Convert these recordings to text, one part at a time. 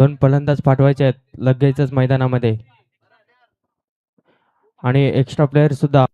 दोन फलंदाज पाठवायचे आहेत लगेचच मैदानामध्ये आणि एक्स्ट्रा प्लेयर सुद्धा.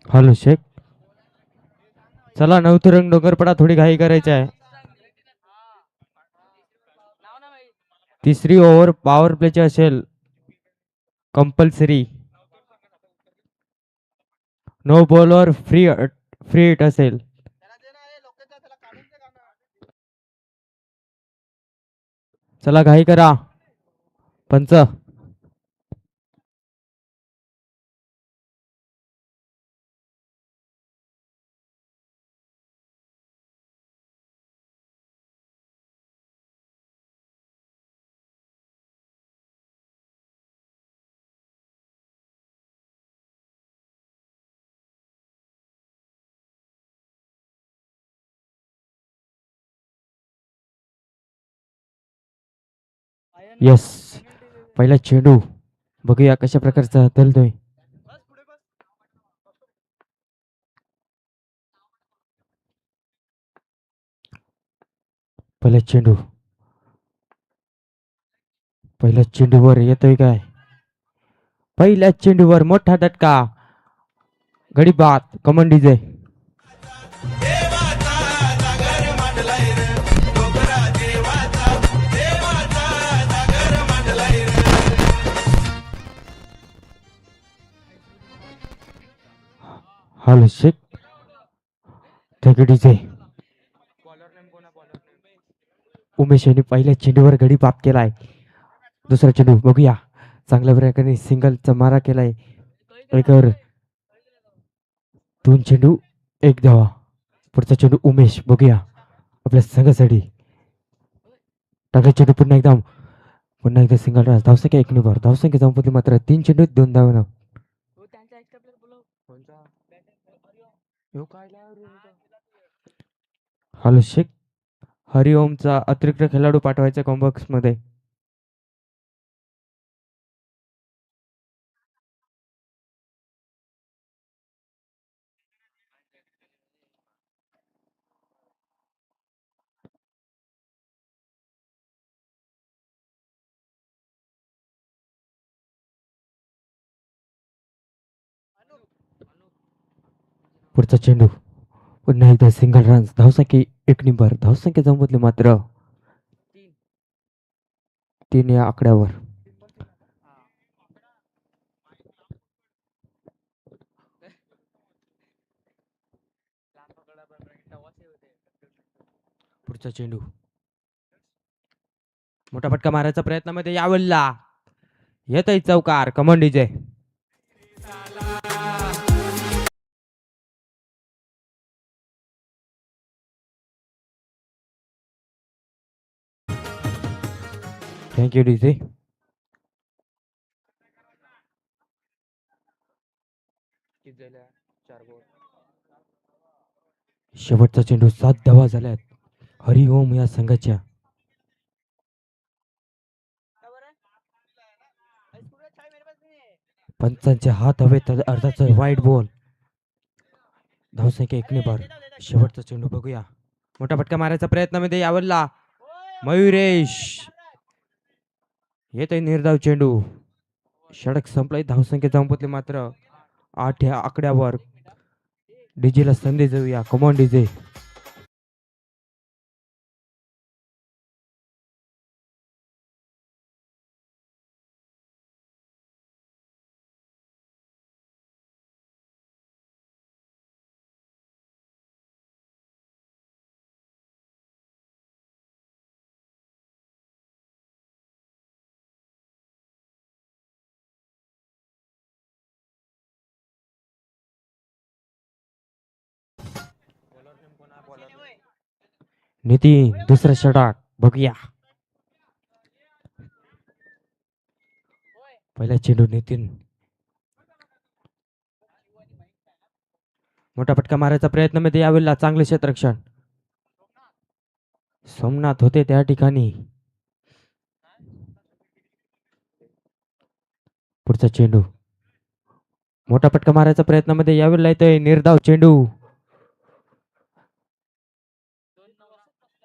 हॅलो शेख, चला नवतरंग डोंगरपडा थोडी घाई करायची आहे. तिसरी ओव्हर पॉवर प्लेची असेल कंपल्सरी. नो बॉलवर फ्री हिट असेल. चला घाई करा पंच. यस, पहिला चेंडू बघूया कशा प्रकारचा हलतोय. पहिला चेंडू, पहिल्या चेंडूवर येतोय काय? पहिल्या चेंडूवर मोठा झटका. गडी बाद come on DJ. Hello Sheikh, DJ. Umesh यांनी पहिल्या चेंडूवर गडी बाद केलाय. दुसरा चेंडू बघूया, चांगल्या प्रकारे सिंगलचा मारा केलाय. एकर 2 चेंडू 1 धावा. पुढचा चेंडू उमेश बघूया आपल्या संघासाठी. टाका चेंडू पुन्हा एकदा सिंगल राज. धावसंख्या 1 निभार. धावसंख्या संपली मात्र 3 चेंडू 2 धावा. हॅलो शेख, हरिओमचा अतिरिक्त खेळाडू पाठवायचा कॉम्बॉक्स मध्ये. पुढचा चेंडू पुन्हा एकदा सिंगल रन. धावसंख्या 1 निभार. धावसंख्या संपली मात्र 3 या आकड्यावर. पुढचा चेंडू मोठा फटका मारायचा प्रयत्नामध्ये यावल्ला येतय चौकार. कमन डीजे. Thank you DJ. शेवटचा चेंडू 7 धावा झाल्यात हरिओम या संघाच्या. पंचांचे हात हवेत. अर्धाचा वाईट बॉल. धावसंख्या 1 निभार. शेवटचा चेंडू बघूया, मोठा फटका मारायचा प्रयत्नामध्ये यावल्ला मयुरेश. येतोय निर्धाव चेंडू. षटक संपलाय. धावसंख्या संपतली मात्र 8 या आकड्यावर. डीजेला संधी देऊया. Come on DJ. नितीन दुसरा षटक बघूया. पहिला चेंडू नितीन मोठा फटका मारायचा प्रयत्न मध्ये यावेळेला चांगले क्षेत्ररक्षण सोमनाथ होते त्या ठिकाणी. पुढचा चेंडू मोठा फटका मारायचा प्रयत्नामध्ये यावेळेला येतोय निर्धाव चेंडू.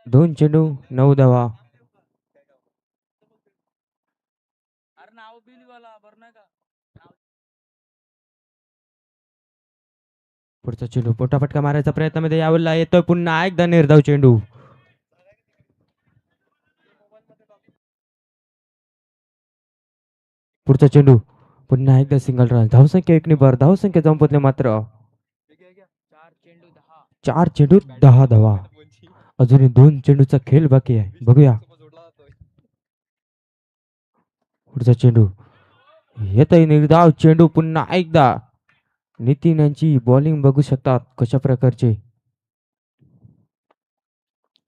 2 चेंडू 9 धावा. पुढचा चेंडू मोठा फटका मारायचा प्रयत्नामध्ये यावेळेला येतोय पुन्हा एकदा निर्धाव चेंडू. पुढचा चेंडू पुन्हा एकदा सिंगल रन. धावसंख्या 1 वर. धावसंख्या संपवली मात्र 4 चेंडू 10 धावा. अजूनही 2 चेंडूचा खेळ बाकी आहे. बघूया पुढचा चेंडू येतोय निर्धाव चेंडू. पुन्हा एकदा नितीन यांची बॉलिंग बघू शकतात कशा प्रकारचे.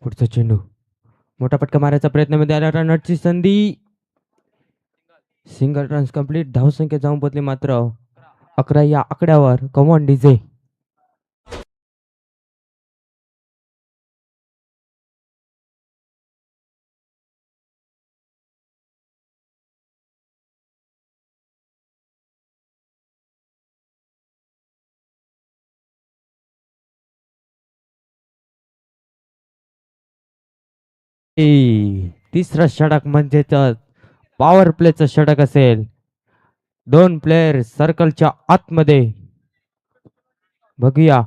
पुढचा चेंडू मोठा फटका मारायचा प्रयत्न आला. रनची संधी. Single runs complete. धावसंख्या जाऊन पोचली मात्र 11 या आकड्यावर. Come on DJ. तिसरा षटक म्हणजे पॉवर प्लेचं षटक असेल. 2 प्लेयर सर्कलच्या आतमध्ये. बघूया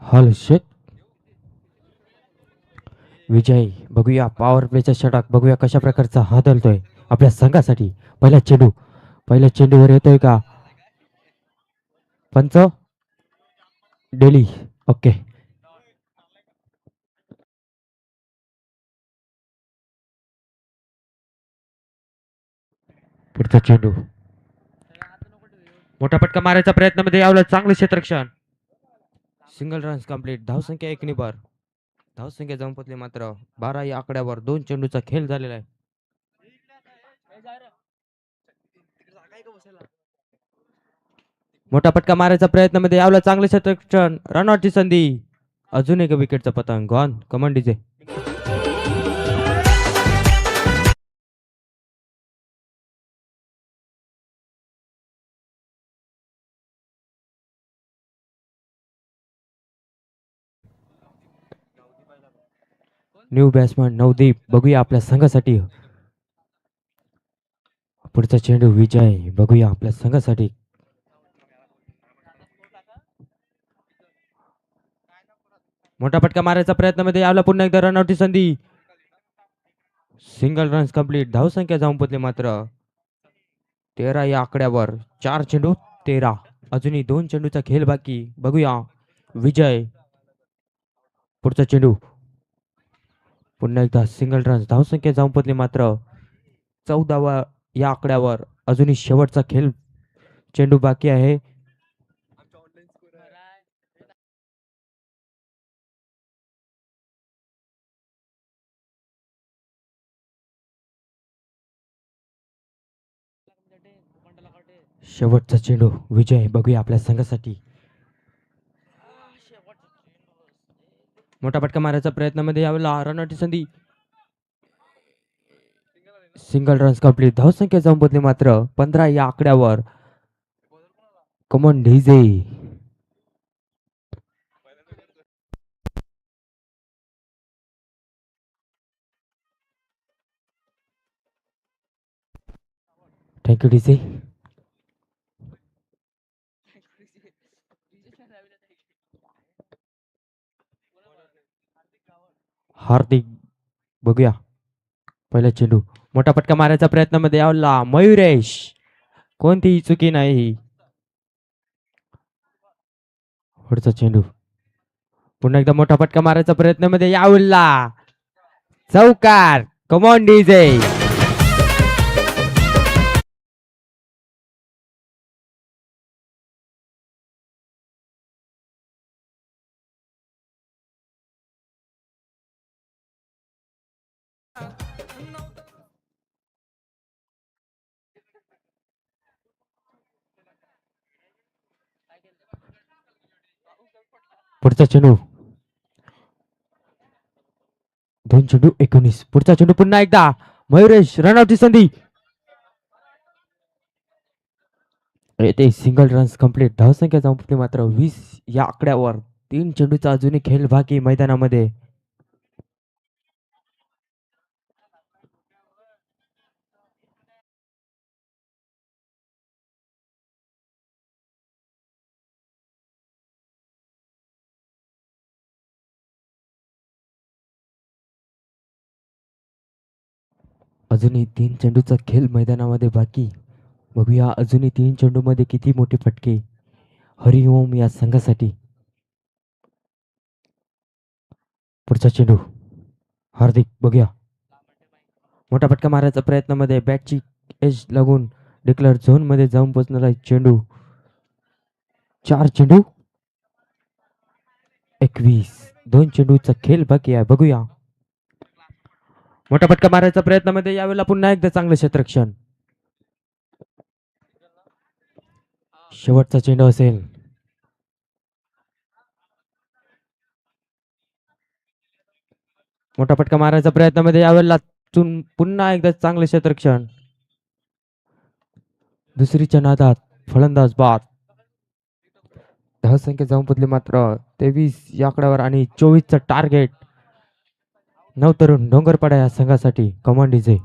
हॉल शेट विजय. बघूया पॉवर प्लेचा षटक. बघूया कशा प्रकारचा हादलतोय आपल्या संघासाठी. पहिल्या चेंडूवर येतोय का पंच डेली. ओके. पुढचा चेंडू मोठा फटका मारायचा प्रयत्नामध्ये यावलं चांगलं क्षेत्ररक्षण. Single runs complete. धावसंख्या 1 वर. धावसंख्या जाऊन पोचली मात्र 12 या आकड्यावर. 2 चेंडूचा खेळ झालेला आहे. मोठा फटका मारायचा प्रयत्नामध्ये यावलं चांगलं क्षेत्ररक्षण. रनआउटची संधी. अजून एक विकेटचा पतंग. Gone. Come on DJ. New batsman Navdeep. बघूया आपल्या संघासाठी. पुढचा चेंडू विजय. बघूया आपल्या संघासाठी. मोठा फटका मारायचा प्रयत्नामध्ये यावला पुन्हा एकदा रनआउटची संधी. Single runs complete. धावसंख्या जाऊन पोचली मात्र 13 या आकड्यावर. 4 चेंडू 13. अजूनही 2 चेंडूचा खेळ बाकी. बघूया विजय. पुढचा चेंडू पुन्हा एकदा सिंगल रन्स. धावसंख्या जाऊन पोचली मात्र 14 या आकड्यावर. अजूनही शेवटचा खेळ चेंडू बाकी आहे. शेवटचा चेंडू विजय. बघूया आपल्या संघासाठी. मोठा फटका मारायचा प्रयत्नामध्ये यावेळेला रनआउटची संधी. Single runs complete. धावसंख्या जाऊन पोचली मात्र 15 या आकड्यावर. Come on DJ. Thank you DJ. Hardik बघूया पहिला चेंडू मोठा फटका मारायचा प्रयत्नामध्ये यावला मयुरेश कोणतीही चुकी नाही. पुढचा चेंडू पुन्हा एकदा मोठा फटका मारायचा प्रयत्नामध्ये यावला चौकार. Come on DJ. पुढचा चेंडू 2 चेंडू 19. पुढचा चेंडू पुन्हा एकदा मयुरेश रनआउटची संधी येथे सिंगल रन्स कंप्लीट. धावसंख्या संपली मात्र 20 या आकड्यावर. 3 चेंडूचा अजूनही खेळ बाकी मैदानामध्ये. अजूनही 3 चेंडूचा खेळ मैदानामध्ये बाकी. बघूया अजूनही 3 चेंडूमध्ये किती मोठे फटके हरिओम या संघासाठी. पुढचा चेंडू हार्दिक बघूया मोठा फटका मारायचा प्रयत्नामध्ये बॅटची एज लागून डिक्लेअर झोन मध्ये जाऊन पोहोचणारा चेंडू. 4 चेंडू 21. 2 चेंडूचा खेळ बाकी आहे. बघूया मोठा फटका मारायचा प्रयत्नामध्ये यावेळेला पुन्हा एकदा चांगलं क्षेत्ररक्षण. शेवटचा चेंडू असेल. मोठा फटका मारायचा प्रयत्नामध्ये यावेळेला पुन्हा एकदा चांगले क्षेत्ररक्षण. दुसरीच्या नादात फलंदाज बाद. धावसंख्या जाऊन पडली मात्र 23 या आकड्यावर आणि 24चं टार्गेट. नवतरुण डोंगरपाडा या संघासाठी. Command DJ.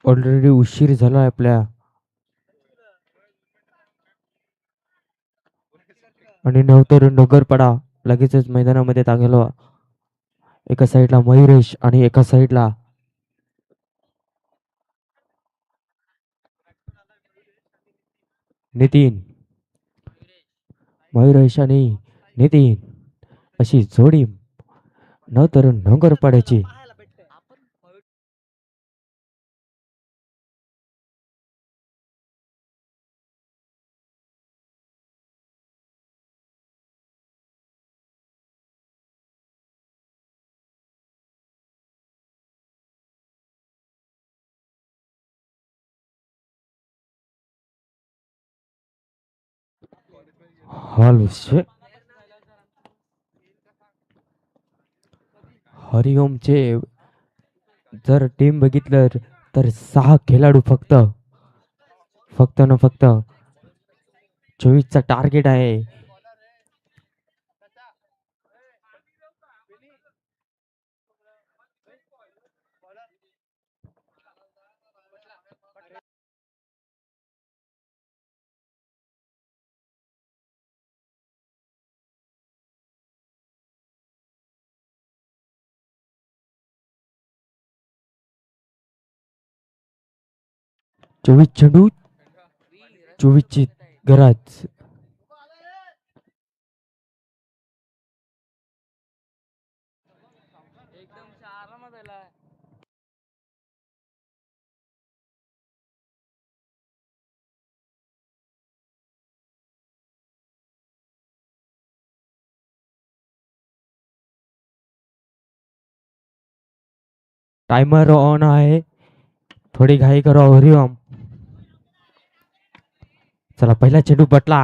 ऑलरेडी उशीर झाला आपल्या आणि नवतरुण डोंगरपाडा लगेचच मैदानामध्ये गेलो. एका साईडला मयुरेश आणि एका साईडला नितीन. मयुरेश आणि नितीन अशी जोडी नवतरुण डोंगरपाड्याची. हॉल हरिओमचे जर टीम बघितलं तर 6 खेळाडू फक्त फक्त न फक्त 24चा टार्गेट आहे. चोवीस चेंडू 24ची गरज. टाइमर ऑन आहे. थोडी घाई करू हरिओम. चला पहिला चेंडू पटला.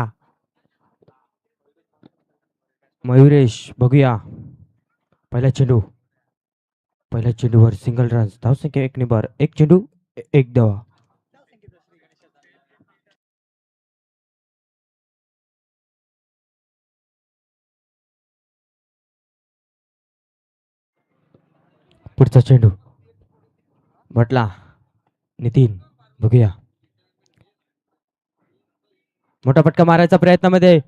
मयुरेश बघूया. पहिला चेंडू. पहिल्या चेंडूवर सिंगल रन. धावसंख्या 1 ने बर. एक चेंडू एक धावा. पुढचा चेंडू म्हटला. नितीन बघूया. मोठा फटका मारायचा प्रयत्नामध्ये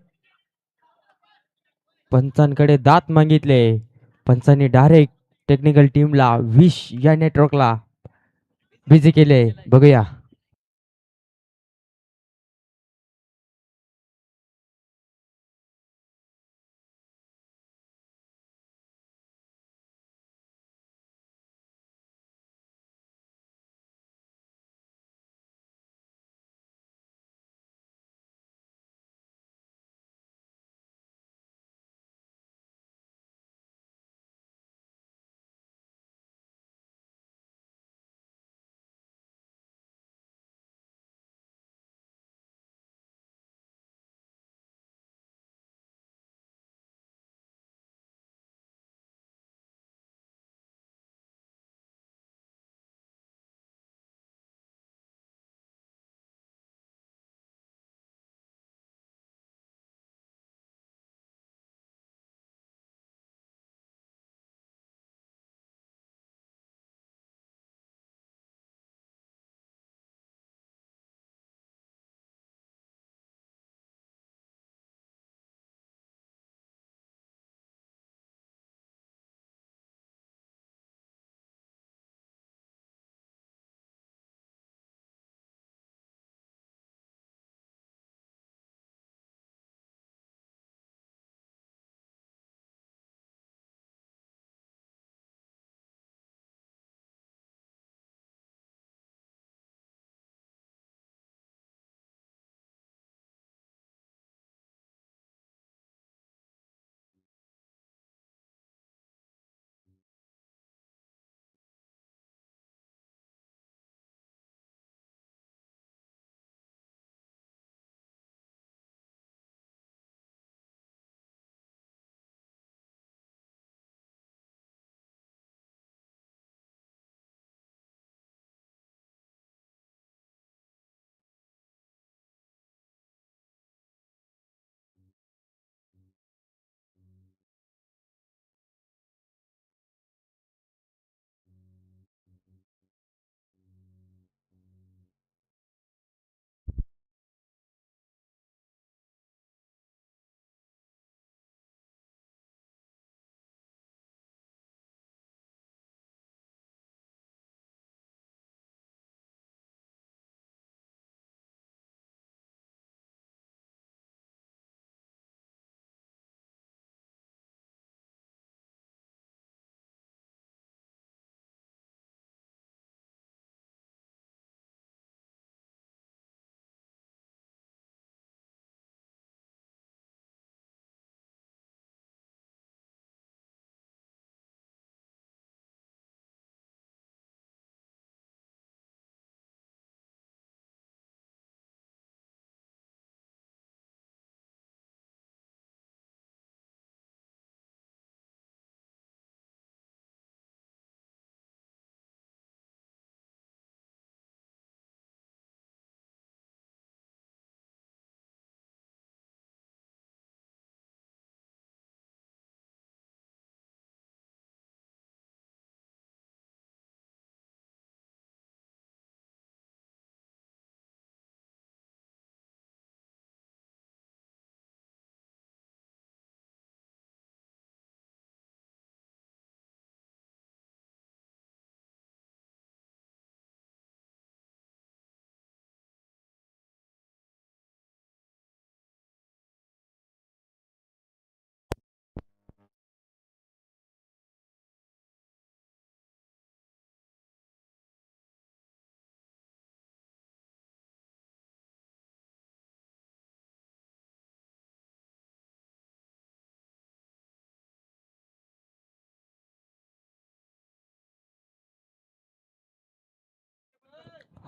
पंचांकडे दात मागितले. पंचांनी डायरेक्ट टेक्निकल टीमला विश या नेटवर्कला बिझी केले. बघूया.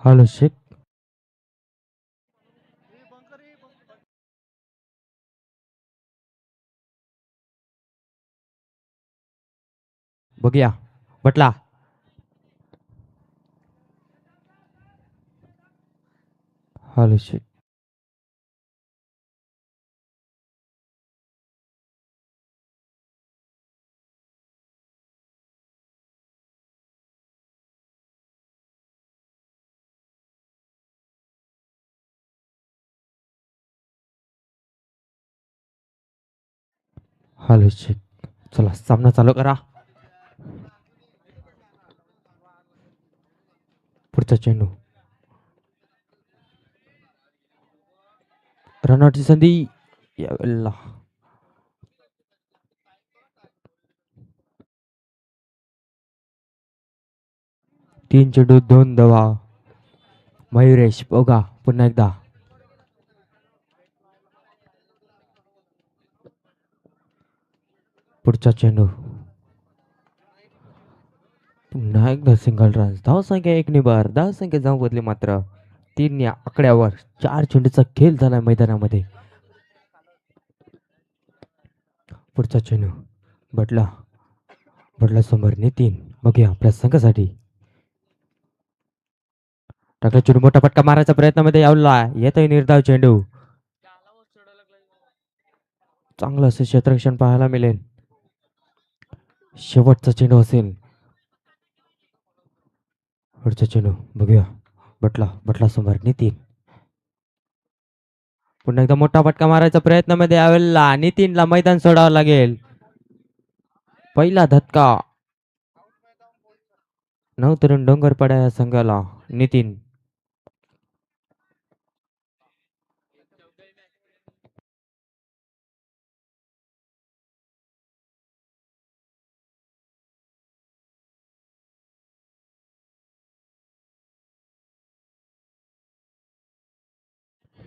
हॅलो शेख. बघूया. बटला. हॅलो शेख. हॅलो शेख. चला सामना चालू करा. पुढचा चेंडू. रनआउटची संधी. यावेळेला 3 चेंडू 2 धावा. मयुरेश बघा पुन्हा एकदा. पुढचा चेंडू. पुन्हा एकदा सिंगल रन. धावसंख्या 1 ने 2. धावसंख्या जाऊन बदली मात्र 3 या आकड्यावर. 4 चेंडूचा खेळ झालाय मैदानामध्ये. पुढचा चेंडू. बटला. बटला समोर नितीन. बघूया आपल्या संघासाठी. टाकला चेंडू. मोठा फटका मारायचा प्रयत्नामध्ये यावला. येतोय निर्धाव चेंडू. चांगलं असं क्षेत्ररक्षण पाहायला मिळेल. शेवटचा चेंडू असेल. पुढचा चेंडू बघूया. बटला. बटला समोर नितीन. पुन्हा एकदा मोठा फटका मारायचा प्रयत्नामध्ये यावेळेला नितीनला मैदान सोडावं लागेल. पहिला धक्का. 9 तरुण डोंगरपाडा या संघाला. Nitin.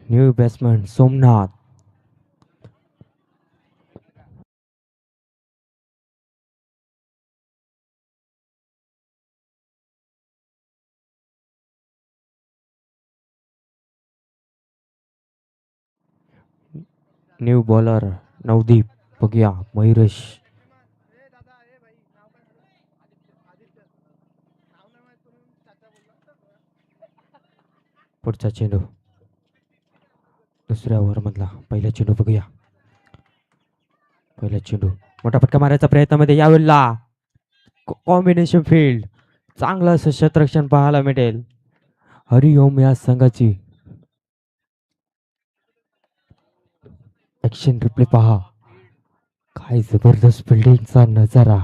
New batsman Somnath. New bowler Navdeep. बघूया मयुरेश. पुढचा चेंडू. दुसऱ्या ओव्हर मधला पहिला चेंडू बघूया. पहिला चेंडू. मोठा फटका मारायचा प्रयत्नामध्ये यावेळेला कॉम्बिनेशन फील्ड. चांगलं असं क्षेत्ररक्षण पाहायला मिळेल हरिओम या संघाची. ऍक्शन रिप्ले पहा. काय जबरदस्त फिल्डिंगचा नजारा.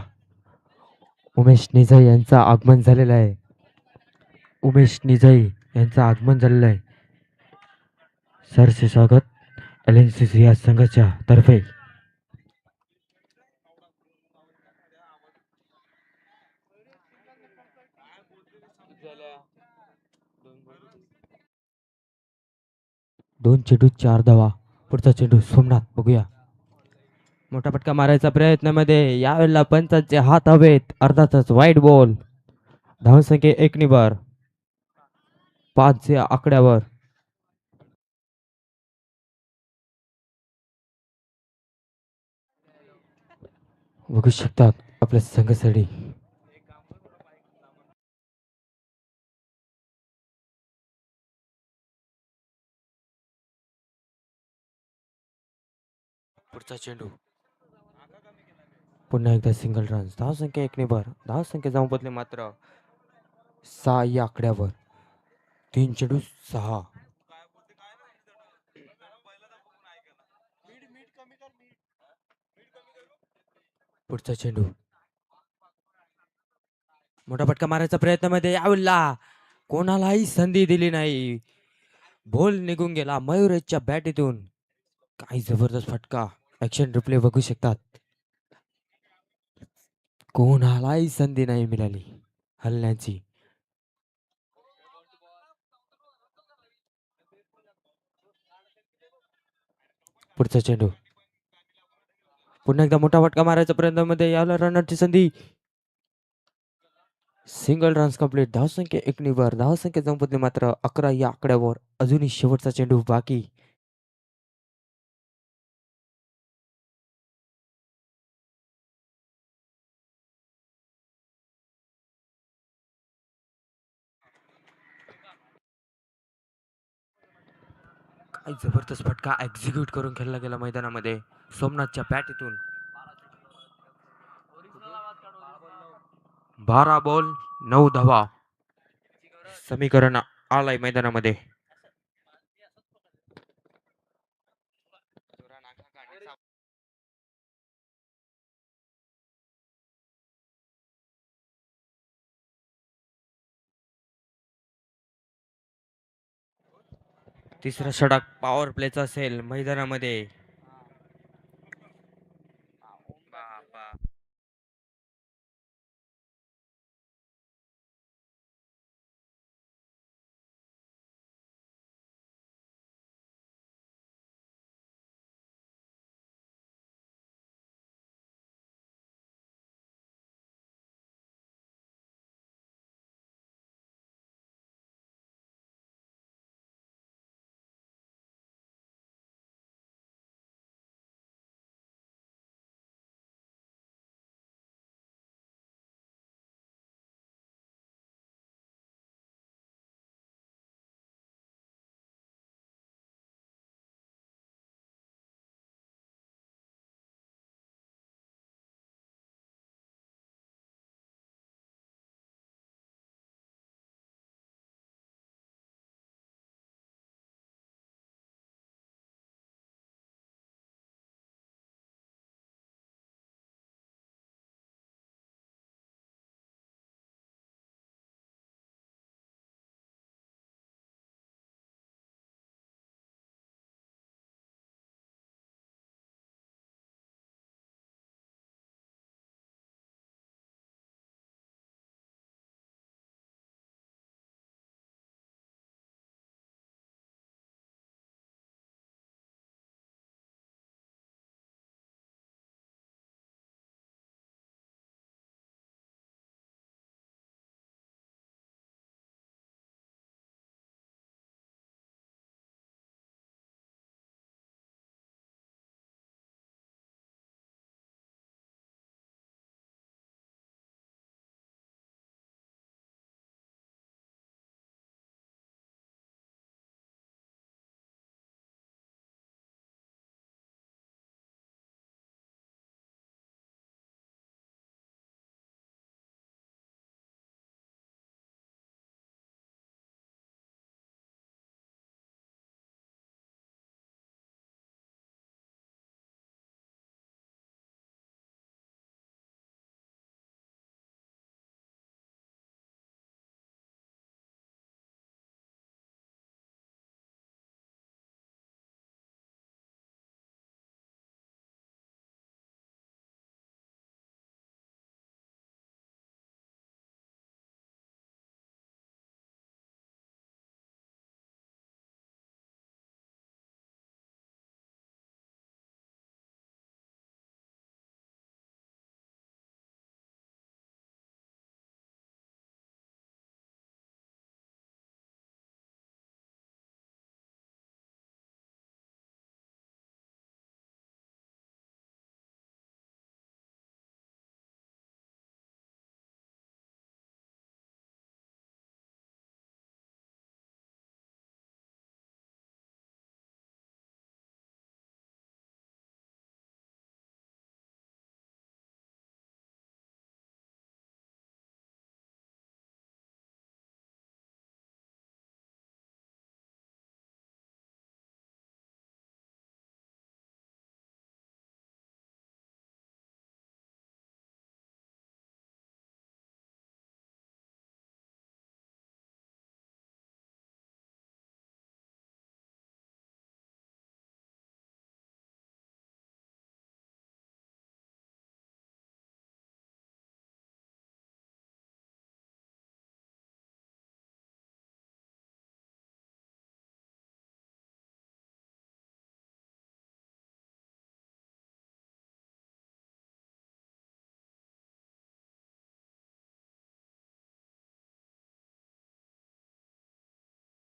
उमेश निजाई यांचं आगमन झालेलं आहे. उमेश निजाई यांचं आगमन झालेलं आहे. सरसे स्वागत LNCC या संघाच्या तर्फे. दोन चेंडू 4 धावा. पुढचा चेंडू सोमनाथ. बघूया. मोठा फटका मारायचा प्रयत्नामध्ये यावेळेला पंचांचे हात हवेत. अर्धातच वाईट बॉल. धावसंख्या 1 ने 2. 5 या आकड्यावर. बघू शकतात आपल्या संघासाठी. पुढचा चेंडू. पुन्हा एकदा सिंगल रन. धावसंख्या 1 ने 2. धावसंख्या जाऊन बदले मात्र 6 या आकड्यावर. 3 चेंडू 6. पुढचा चेंडू. मोठा फटका मारायचा प्रयत्नामध्ये यावेळेला कोणालाही संधी दिली नाही. बॉल निघून गेला मयुरेशच्या बॅटीतून. काय जबरदस्त फटका. ऍक्शन रिप्ले बघू शकतात. कोणालाही संधी नाही मिळाली हलण्याची. पुढचा चेंडू. पुन्हा एकदा मोठा फटका मारायचा प्रयत्नामध्ये याला रनआउटची संधी. Single runs complete. धावसंख्या 1 वर. धावसंख्या संपत्ती मात्र 11 या आकड्यावर. अजूनही शेवटचा चेंडू बाकी. काय जबरदस्त फटका एक्झिक्यूट करून खेळला गेला मैदानामध्ये सोमनाथच्या बॅटीतून. 12 बॉल 9 धावा समीकरण आलाय मैदानामध्ये. तिसरा षटक पॉवर प्लेचा असेल मैदानामध्ये.